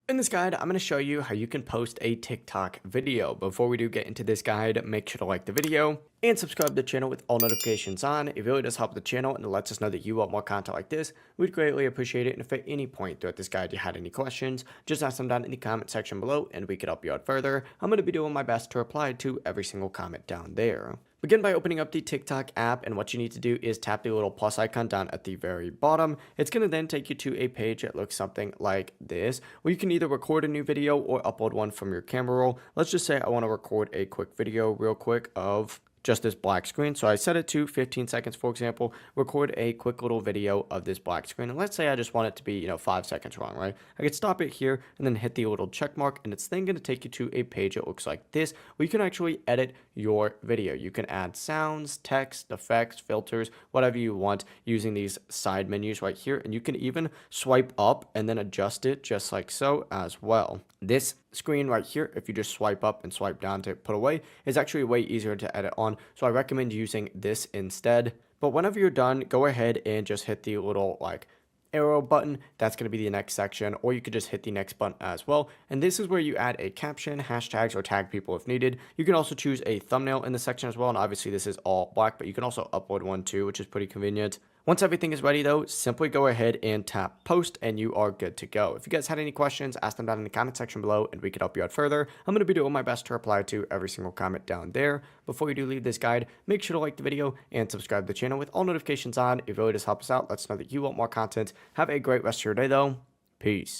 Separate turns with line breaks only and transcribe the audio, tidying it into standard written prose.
In this guide, I'm going to show you how you can post a TikTok video. Before we do get into this guide, make sure to like the video and subscribe to the channel with all notifications on. It really does help the channel and it lets us know that you want more content like this. We'd greatly appreciate it. And if at any point throughout this guide you had any questions, just ask them down in the comment section below and we could help you out further. I'm going to be doing my best to reply to every single comment down there. Begin by opening up the TikTok app, and what you need to do is tap the little plus icon down at the very bottom. It's going to then take you to a page that looks something like this, where you can either record a new video or upload one from your camera roll. Let's just say I want to record a quick video real quick of just this black screen. So I set it to 15 seconds, for example, record a quick little video of this black screen. And let's say I just want it to be, 5 seconds long, right? I could stop it here and then hit the little check mark, and it's then going to take you to a page that looks like this, where you can actually edit your video. You can add sounds, text, effects, filters, whatever you want using these side menus right here. And you can even swipe up and then adjust it just like so as well. This screen right here, if you just swipe up and swipe down to put away, is actually way easier to edit on. So I recommend using this instead. But whenever you're done, go ahead and just hit the little arrow button. That's going to be the next section, or you could just hit the next button as well. And this is where you add a caption, hashtags, or tag people if needed. You can also choose a thumbnail in the section as well. And obviously this is all black, but you can also upload one too, which is pretty convenient. Once everything is ready though, simply go ahead and tap post and you are good to go. If you guys had any questions, ask them down in the comment section below and we could help you out further. I'm going to be doing my best to reply to every single comment down there. Before you do leave this guide, make sure to like the video and subscribe to the channel with all notifications on. It really does help us out. Let us know that you want more content. Have a great rest of your day though. Peace.